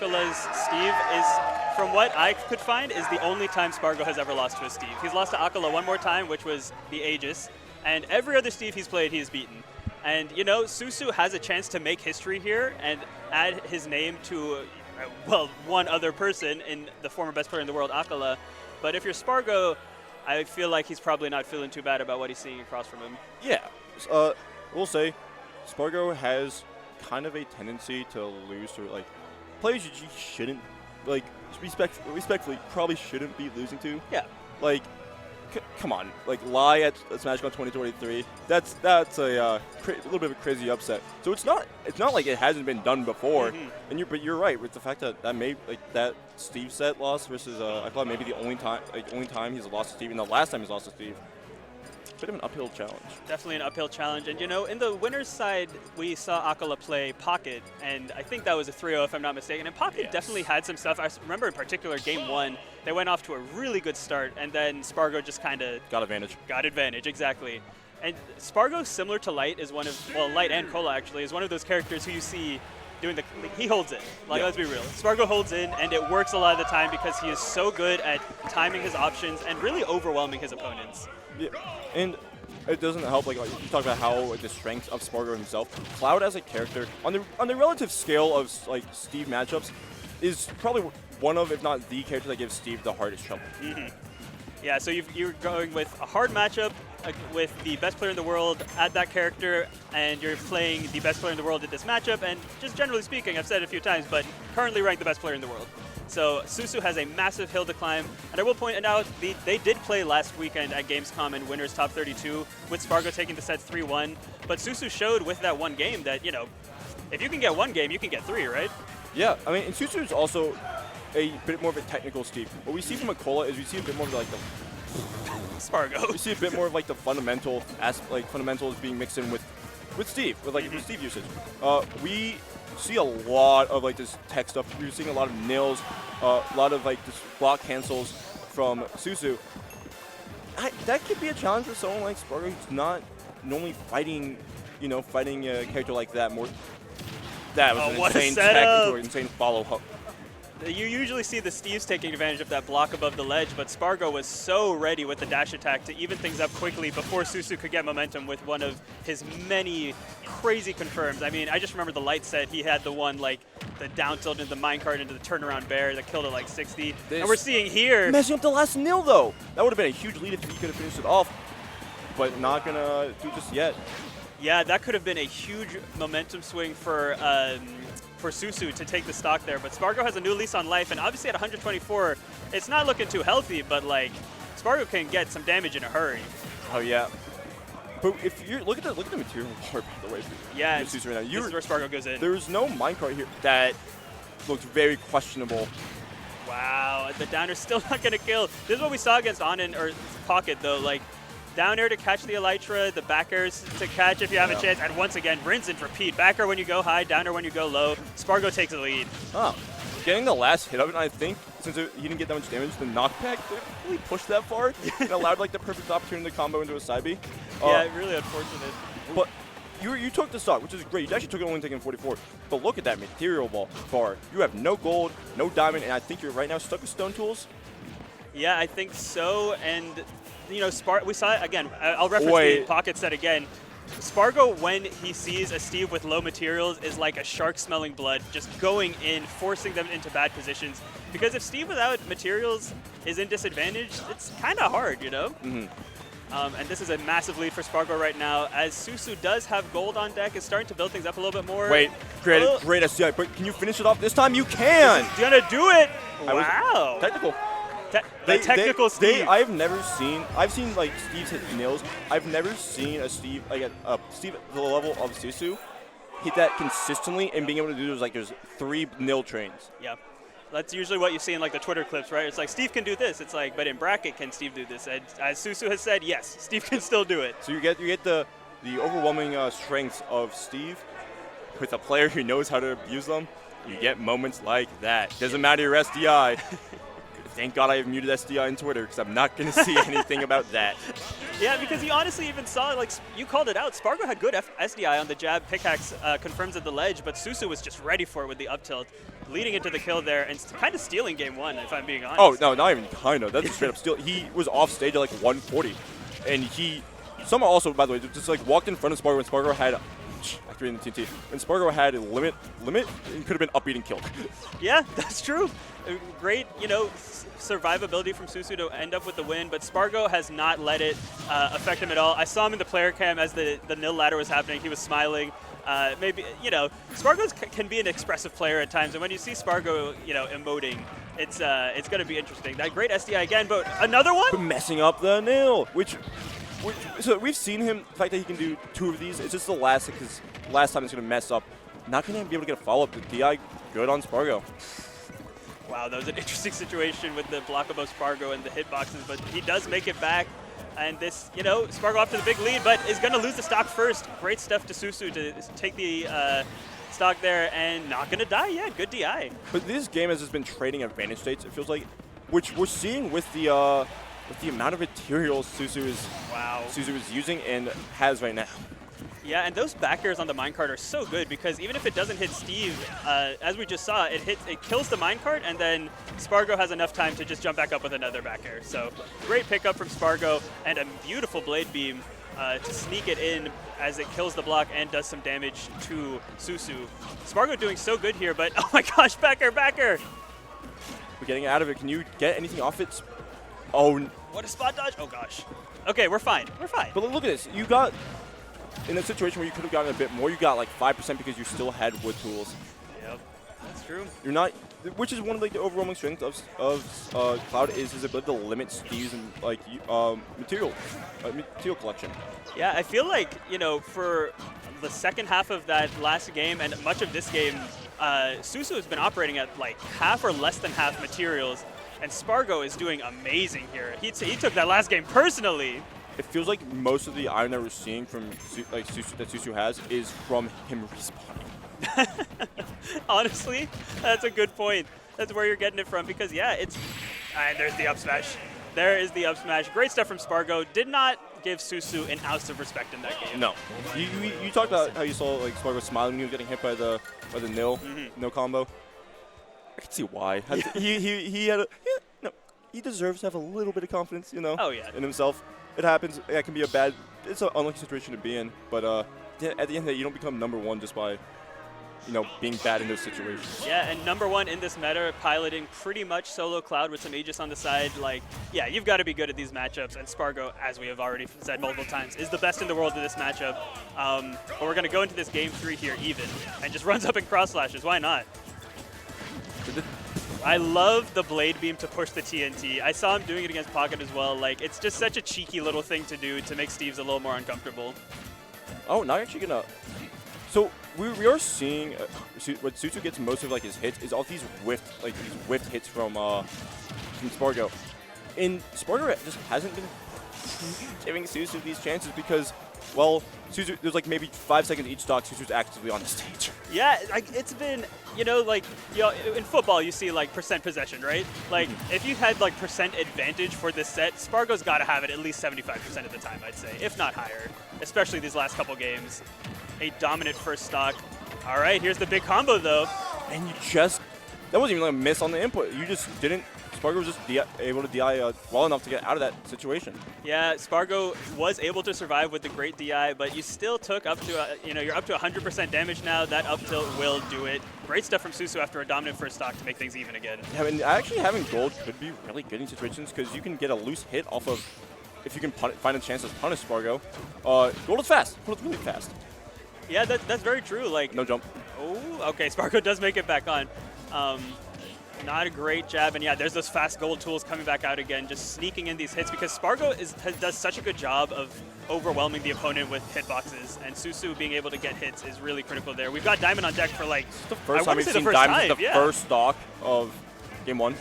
Akala's Steve is, from what I could find, is the only time Spargo has ever lost to a Steve. He's lost to Akala one more time, which was the Aegis, and every other Steve he's played, he's beaten. And, you know, Susu has a chance to make history here and add his name to, well, one other person in the former best player in the world, Akala. But if you're Spargo, I feel like he's probably not feeling too bad about what he's seeing across from him. Yeah. We'll say Spargo has kind of a tendency to lose to, like, players you shouldn't, like, respectfully probably shouldn't be losing to. Yeah. Like, come on, like, Lie at SmashCon 2023. That's a little bit of a crazy upset. So it's not like it hasn't been done before. And you're right with the fact that that Steve set loss versus I thought maybe the only time he's lost to Steve, and the last time he's lost to Steve. Bit of an uphill challenge. Definitely an uphill challenge. And, you know, in the winner's side, we saw Akala play Pocket, and I think that was a 3-0 if I'm not mistaken. And Pocket definitely had some stuff. I remember in particular Game 1, they went off to a really good start, and then Spargo just kind of... Got advantage. Got advantage, exactly. And Spargo, similar to Light, is one of... Well, Light and Cola, actually, is one of those characters who you see doing the... He holds in. Like, let's be real. Spargo holds in, and it works a lot of the time because he is so good at timing his options and really overwhelming his opponents. Yeah, and it doesn't help, like you talk about how the strength of Spargo himself. Cloud as a character, on the relative scale of like Steve matchups, is probably one of, if not the character that gives Steve the hardest trouble. Yeah, so you're going with a hard matchup with the best player in the world at that character, and you're playing the best player in the world at this matchup, and just generally speaking, I've said it a few times, but currently ranked the best player in the world. So Susu has a massive hill to climb, and I will point out they did play last weekend at Gamescom in Winners Top 32 with Spargo taking the sets 3-1, but Susu showed with that one game that, you know, if you can get one game, you can get three, right? Yeah, I mean, and Susu is also a bit more of a technical Steve. What we see from Akola is we see a bit more of like the Spargo. We see a bit more of like the fundamentals being mixed in with Steve, with Steve usage. We see a lot of like this tech stuff. We're seeing a lot of nils, a lot of like this block cancels from Susu. That could be a challenge for someone like Spargo who's not normally fighting a character like that. That was an insane tech into an insane follow-up. You usually see the Steves taking advantage of that block above the ledge, but Spargo was so ready with the dash attack to even things up quickly before Susu could get momentum with one of his many crazy confirms. I mean, I just remember the Light set. He had the one, like, the down tilt into the minecart into the turnaround bear that killed at like 60. And we're seeing here... Messing up the last nil, though. That would have been a huge lead if he could have finished it off, but not going to do just yet. Yeah, that could have been a huge momentum swing for Susu to take the stock there, but Spargo has a new lease on life, and obviously at 124, it's not looking too healthy, but like Spargo can get some damage in a hurry. Oh yeah, but if you look at the material bar, by the way, yeah, Susu right now, this is where Spargo goes in. There's no minecart here that looks very questionable. Wow, the downer's still not gonna kill. This is what we saw against Anin or Pocket though, like. Down air to catch the Elytra, the back airs to catch if you have a chance, and once again, rinse and repeat. Back air when you go high, down air when you go low. Spargo takes the lead. Oh, getting the last hit of it, I think, since he didn't get that much damage, the knockback didn't really push that far and allowed like the perfect opportunity to combo into a side B. Yeah, really unfortunate. But you took the stock, which is great. You actually took it only taking 44. But look at that material bar. You have no gold, no diamond, and I think you're right now stuck with stone tools. Yeah, I think so, and you know, we saw it again. I'll reference the Pocket set again. Spargo, when he sees a Steve with low materials, is like a shark smelling blood, just going in, forcing them into bad positions. Because if Steve without materials is in disadvantage, it's kind of hard, you know? And this is a massive lead for Spargo right now, as Susu does have gold on deck, is starting to build things up a little bit more. Wait, great SDI, but can you finish it off this time? You can! He's gonna do it! Wow! Technical. Technical Steve. I've seen like Steve's hit nils. I've never seen a Steve, like a Steve at the level of Susu hit that consistently and being able to do there's 3 nil trains. Yeah. That's usually what you see in like the Twitter clips, right? It's like, Steve can do this. It's like, but in bracket, can Steve do this? And as Susu has said, yes, Steve can still do it. So you get the overwhelming strengths of Steve with a player who knows how to abuse them. You get moments like that. Doesn't matter your SDI. Thank God I have muted SDI on Twitter because I'm not going to see anything about that. Yeah, because you honestly even saw, like, you called it out. Spargo had good SDI on the jab. Pickaxe confirms at the ledge, but Susu was just ready for it with the up tilt. leading into the kill there and kind of stealing game 1, if I'm being honest. Oh, no, not even kind of. That's straight up steal. He was off stage at like 140. And he somehow also, by the way, just like walked in front of Spargo when Spargo had, after in the TNT, when Spargo had a limit, it could have been upbeat and killed. Yeah, that's true. Great, survivability from Susu to end up with the win, but Spargo has not let it affect him at all. I saw him in the player cam as the nil ladder was happening. He was smiling. Maybe, Spargo can be an expressive player at times, and when you see Spargo, emoting, it's going to be interesting. That great SDI again, but another one? Messing up the nil, so we've seen him, the fact that he can do 2 of these, it's just the last time it's going to mess up. Not going to be able to get a follow-up. The DI good on Spargo. Wow, that was an interesting situation with the blockable Spargo and the hitboxes, but he does make it back. And this, Spargo off to the big lead, but is going to lose the stock first. Great stuff to Susu to take the stock there and not going to die. Yeah, good DI. But this game has just been trading advantage states, it feels like, which we're seeing with the amount of materials Susu is using and has right now. Yeah, and those back airs on the minecart are so good because even if it doesn't hit Steve, as we just saw, it kills the minecart, and then Spargo has enough time to just jump back up with another back air. So great pickup from Spargo and a beautiful blade beam to sneak it in as it kills the block and does some damage to Susu. Spargo doing so good here, but oh my gosh, back air, back air! We're getting out of it. Can you get anything off it? Oh. What a spot dodge. Oh gosh. Okay, we're fine. We're fine. But look at this. You got, in a situation where you could have gotten a bit more, you got like 5% because you still had wood tools. Yep, that's true. You're not, which is one of like the overwhelming strengths of Cloud is his ability to limit Steve's and like material collection. Yeah, I feel like for the second half of that last game and much of this game, Susu has been operating at like half or less than half materials, and Spargo is doing amazing here. He took that last game personally. It feels like most of the iron that we're seeing from Susu has is from him respawning. Honestly, that's a good point. That's where you're getting it from because, yeah, and there's the up smash. There is the up smash. Great stuff from Spargo. Did not give Susu an ounce of respect in that game. No. You talked about how you saw like Spargo smiling when he was getting hit by the nil combo. I can see why. He deserves to have a little bit of confidence, Oh, yeah. in himself. It happens. It can be it's an unlucky situation to be in. But at the end of the day, you don't become number 1 just by, being bad in those situations. Yeah, and number 1 in this meta, piloting pretty much solo Cloud with some Aegis on the side. Like, yeah, you've got to be good at these matchups. And Spargo, as we have already said multiple times, is the best in the world in this matchup. But we're going to go into this game 3 here even, and just runs up and cross slashes. Why not? I love the blade beam to push the TNT. I saw him doing it against Pocket as well. Like, it's just such a cheeky little thing to do to make Steve's a little more uncomfortable. Oh, now you're actually gonna. So we are seeing what Susu gets most of like his hits is all these whiffed hits from Spargo, and Spargo just hasn't been giving Susu these chances because, well, Susu, there's like maybe 5 seconds each stock Susu's actively on the stage. Yeah, like it's been, in football you see like percent possession, right? Like if you had like percent advantage for this set, Spargo's got to have it at least 75% of the time, I'd say, if not higher, especially these last couple games. A dominant first stock. All right, here's the big combo though. And that wasn't even like a miss on the input. You just didn't. Spargo was just able to DI well enough to get out of that situation. Yeah, Spargo was able to survive with the great DI, but you still took up to, you're up to 100% damage now. That up tilt will do it. Great stuff from Susu after a dominant first stock to make things even again. Yeah, and actually having gold could be really good in situations because you can get a loose hit off of, if you can find a chance to punish Spargo. Gold is fast. Gold is really fast. Yeah, that's very true. Like no jump. Oh, okay. Spargo does make it back on. Not a great jab, and yeah, there's those fast gold tools coming back out again, just sneaking in these hits because Spargo does such a good job of overwhelming the opponent with hitboxes, and Susu being able to get hits is really critical there. We've got Diamond on deck for like the first time we've seen Diamond the first stock of game 1.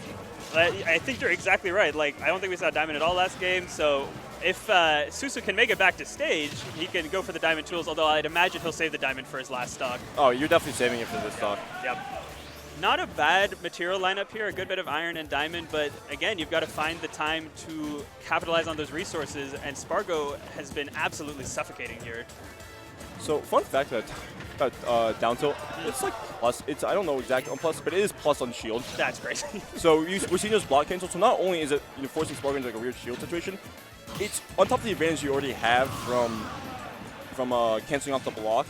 I think you're exactly right. Like, I don't think we saw Diamond at all last game, so if Susu can make it back to stage, he can go for the Diamond tools, although I'd imagine he'll save the Diamond for his last stock. Oh, you're definitely saving it for this stock. Yep. Not a bad material lineup here, a good bit of iron and diamond, but again, you've got to find the time to capitalize on those resources, and Spargo has been absolutely suffocating here. So, fun fact that down tilt. It's like plus. I don't know exactly on plus, but it is plus on shield. That's crazy. So we're seeing those block cancel. So not only is it forcing Spargo into like a weird shield situation, it's on top of the advantage you already have from canceling off the block.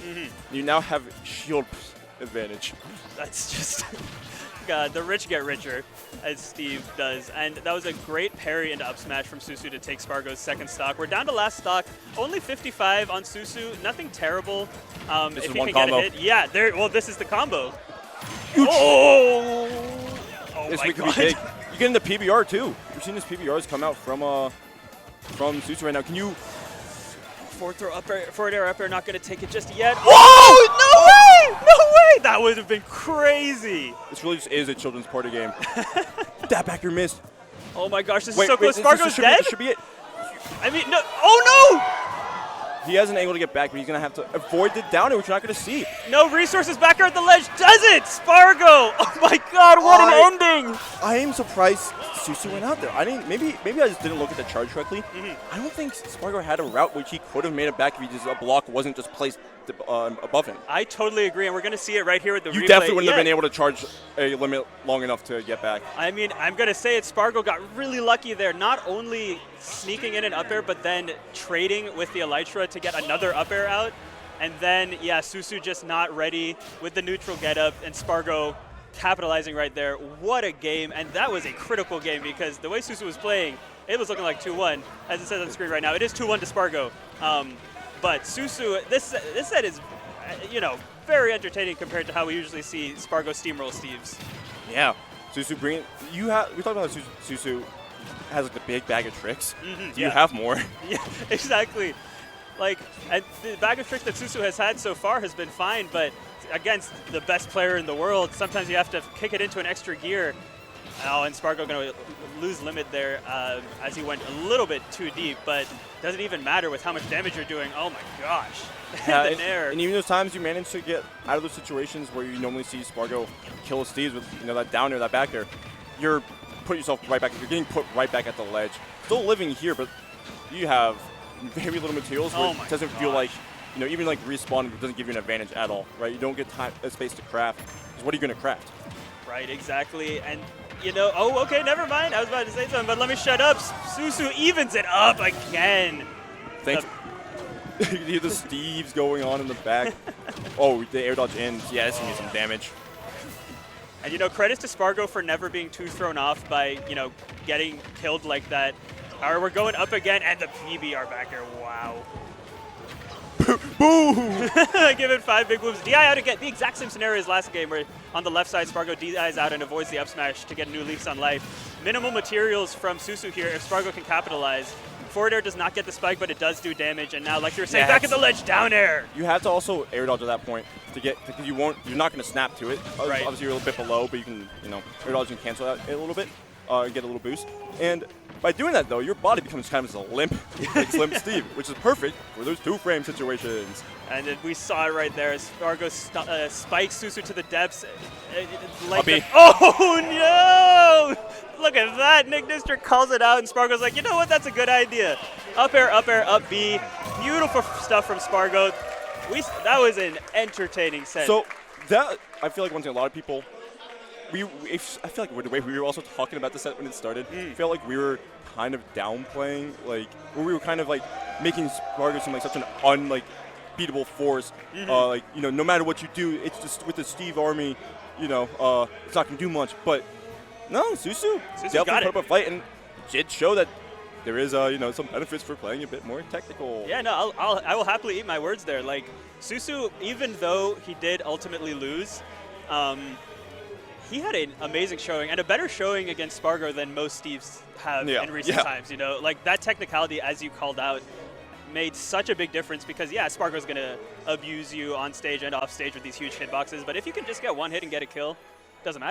You now have shield advantage. That's just God, the rich get richer, as Steve does. And that was a great parry into up smash from Susu to take Spargo's second stock. We're down to last stock. Only 55 on Susu. Nothing terrible. This if is he one can combo. get a hit. Yeah, there. Well, this is the combo. Oh! Oh This my week could God. be big. You get into PBR too. We're seeing these PBRs come out from Susu right now. Can you? Forward air up air, not going to take it just yet. Whoa! No way! No way! That would have been crazy. This really just is a children's party game. That back air missed. Oh my gosh, this is so close. This Spargo's dead? This should be it. I mean, no. Oh no! He has an angle to get back, but he's going to have to avoid the down air, which you're not going to see. No resources back here at the ledge. Does it? Spargo! Oh my God, what an ending! I am surprised Susu went out there. Maybe I just didn't look at the charge correctly. I don't think Spargo had a route which he could have made it back if a block wasn't just placed above him. I totally agree, and we're going to see it right here with the replay. You definitely wouldn't have been able to charge a limit long enough to get back. I mean, I'm going to say it. Spargo got really lucky there, not only sneaking in an up air, but then trading with the Elytra to get another up air out. And then, yeah, Susu just not ready with the neutral getup, and Spargo capitalizing right there. What a game, and that was a critical game because the way Susu was playing, it was looking like 2-1. As it says on the screen right now, it is 2-1 to Spargo. But Susu, this set is, very entertaining compared to how we usually see Spargo steamroll Steves. Yeah, Susu bringing. We talked about how Susu has like the big bag of tricks. Do you have more? Yeah, exactly. Like, and the bag of tricks that Susu has had so far has been fine, but against the best player in the world, sometimes you have to kick it into an extra gear. Oh, and Spargo going to lose limit there as he went a little bit too deep, but doesn't even matter with how much damage you're doing. Oh my gosh. Yeah, the nair. And even those times you manage to get out of those situations where you normally see Spargo kill Steves with that down air, that back air, you're putting yourself right back. You're getting put right back at the ledge. Still living here, but you have very little materials where it doesn't feel like, even like respawn doesn't give you an advantage at all, right? You don't get space to craft. Because what are you going to craft? Right, exactly. And, oh, okay, never mind. I was about to say something, but let me shut up. Susu evens it up again. Thanks. You hear the Steves going on in the back. Oh, the air dodge in. Yeah, this can do some damage. And, credits to Spargo for never being too thrown off by, getting killed like that. All right, we're going up again, and the PBR back here. Wow. Boom! Give it 5 big moves. DI out again. The exact same scenario as last game where on the left side, Spargo DIs out and avoids the up smash to get new leaks on life. Minimal materials from Susu here if Spargo can capitalize. Forward air does not get the spike, but it does do damage. And now, like you were saying, back at the ledge, down air. You have to also air dodge at that point to get, because you're not going to snap to it. Right. Obviously, you're a little bit below, but you can, air dodge and cancel that a little bit and get a little boost. And by doing that, though, your body becomes kind of just a limp, like Slim Steve, which is perfect for those 2-frame situations. And then we saw it right there as Spargo spikes Susu to the depths. Oh, no! Look at that. Nick Nister calls it out, and Spargo's like, you know what? That's a good idea. Up air, up B. Beautiful stuff from Spargo. That was an entertaining set. So that, I feel like one thing a lot of people, I feel like the way we were also talking about the set when it started, I felt like we were kind of downplaying, like, where we were kind of like making Spargo seem like such an unbeatable force. No matter what you do, it's just with the Steve army, it's not going to do much. But no, Susu definitely put up a fight and did show that there is, some benefits for playing a bit more technical. Yeah, no, I will happily eat my words there. Like, Susu, even though he did ultimately lose, he had an amazing showing and a better showing against Spargo than most Steves have in recent times. Like that technicality, as you called out, made such a big difference because, Spargo's going to abuse you on stage and off stage with these huge hitboxes. But if you can just get one hit and get a kill, doesn't matter.